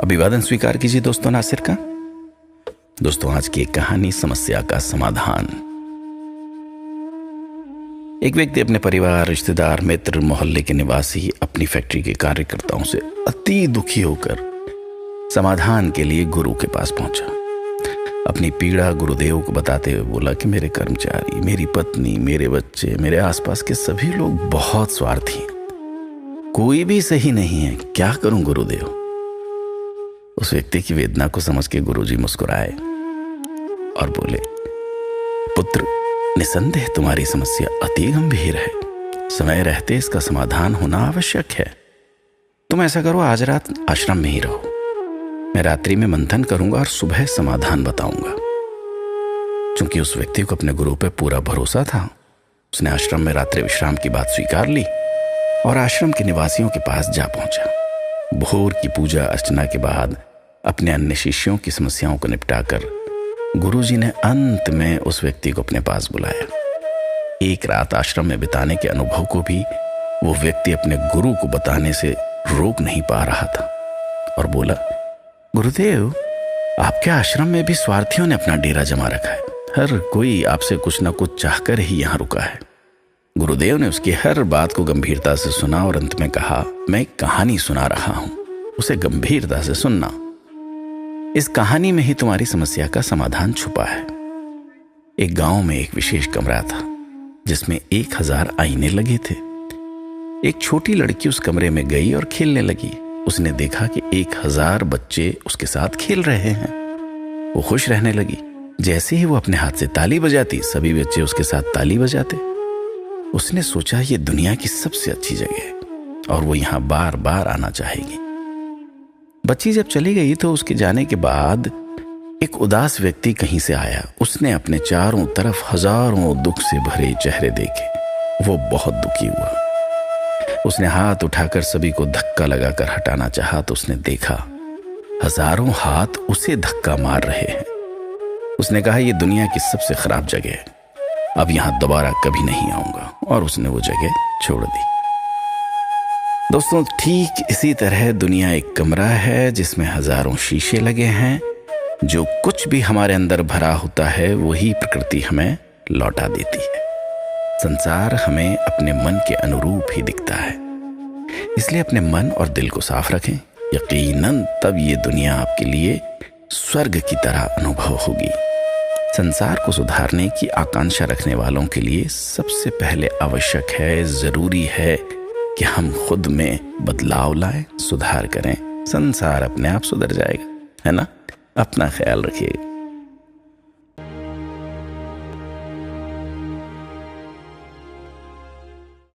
अभिवादन स्वीकार कीजिए दोस्तों नासिर का। दोस्तों आज की एक कहानी, समस्या का समाधान। एक व्यक्ति अपने परिवार, रिश्तेदार, मित्र, मोहल्ले के निवासी, अपनी फैक्ट्री के कार्यकर्ताओं से अति दुखी होकर समाधान के लिए गुरु के पास पहुंचा। अपनी पीड़ा गुरुदेव को बताते हुए बोला कि मेरे कर्मचारी, मेरी पत्नी, मेरे बच्चे, मेरे आसपास के सभी लोग बहुत स्वार्थी हैं, कोई भी सही नहीं है, क्या करूं गुरुदेव। उस व्यक्ति की वेदना को समझ के गुरुजी मुस्कुराए और बोले, पुत्र, निसंदेह तुम्हारी समस्या अति गंभीर है, समय रहते इसका समाधान होना आवश्यक है। तुम ऐसा करो, आज रात आश्रम में ही रहो, मैं रात्रि में मंथन करूंगा और सुबह समाधान बताऊंगा। चूंकि उस व्यक्ति को अपने गुरु पर पूरा भरोसा था, उसने आश्रम में रात्रि विश्राम की बात स्वीकार ली और आश्रम के निवासियों के पास जा पहुंचा। भोर की पूजा अर्चना के बाद अपने अन्य शिष्यों की समस्याओं को निपटाकर गुरुजी ने अंत में उस व्यक्ति को अपने पास बुलाया। एक रात आश्रम में बिताने के अनुभव को भी वो व्यक्ति अपने गुरु को बताने से रोक नहीं पा रहा था और बोला, गुरुदेव, आपके आश्रम में भी स्वार्थियों ने अपना डेरा जमा रखा है, हर कोई आपसे कुछ न कुछ चाहकर ही यहाँ रुका है। गुरुदेव ने उसकी हर बात को गंभीरता से सुना और अंत में कहा, मैं एक कहानी सुना रहा हूं, उसे गंभीरता से सुनना। इस कहानी में ही तुम्हारी समस्या का समाधान छुपा है। एक गांव में एक विशेष कमरा था जिसमें 1000 आईने लगे थे। एक छोटी लड़की उस कमरे में गई और खेलने लगी। उसने देखा कि 1000 बच्चे उसके साथ खेल रहे हैं। वो खुश रहने लगी। जैसे ही वो अपने हाथ से ताली बजाती, सभी बच्चे उसके साथ ताली बजाते। उसने सोचा, ये दुनिया की सबसे अच्छी जगह है और वो यहाँ बार बार आना चाहेगी। बच्ची जब चली गई तो उसके जाने के बाद एक उदास व्यक्ति कहीं से आया। उसने अपने चारों तरफ हजारों दुख से भरे चेहरे देखे। वो बहुत दुखी हुआ। उसने हाथ उठाकर सभी को धक्का लगाकर हटाना चाहा तो उसने देखा हजारों हाथ उसे धक्का मार रहे हैं। उसने कहा, यह दुनिया की सबसे खराब जगह है, अब यहां दोबारा कभी नहीं आऊंगा, और उसने वो जगह छोड़ दी। दोस्तों, ठीक इसी तरह दुनिया एक कमरा है जिसमें हजारों शीशे लगे हैं। जो कुछ भी हमारे अंदर भरा होता है वही प्रकृति हमें लौटा देती है। संसार हमें अपने मन के अनुरूप ही दिखता है, इसलिए अपने मन और दिल को साफ रखें। यकीनन तब ये दुनिया आपके लिए स्वर्ग की तरह अनुभव होगी। संसार को सुधारने की आकांक्षा रखने वालों के लिए सबसे पहले आवश्यक है, जरूरी है कि हम खुद में बदलाव लाएं, सुधार करें। संसार अपने आप सुधर जाएगा, है ना। अपना ख्याल रखिएगा।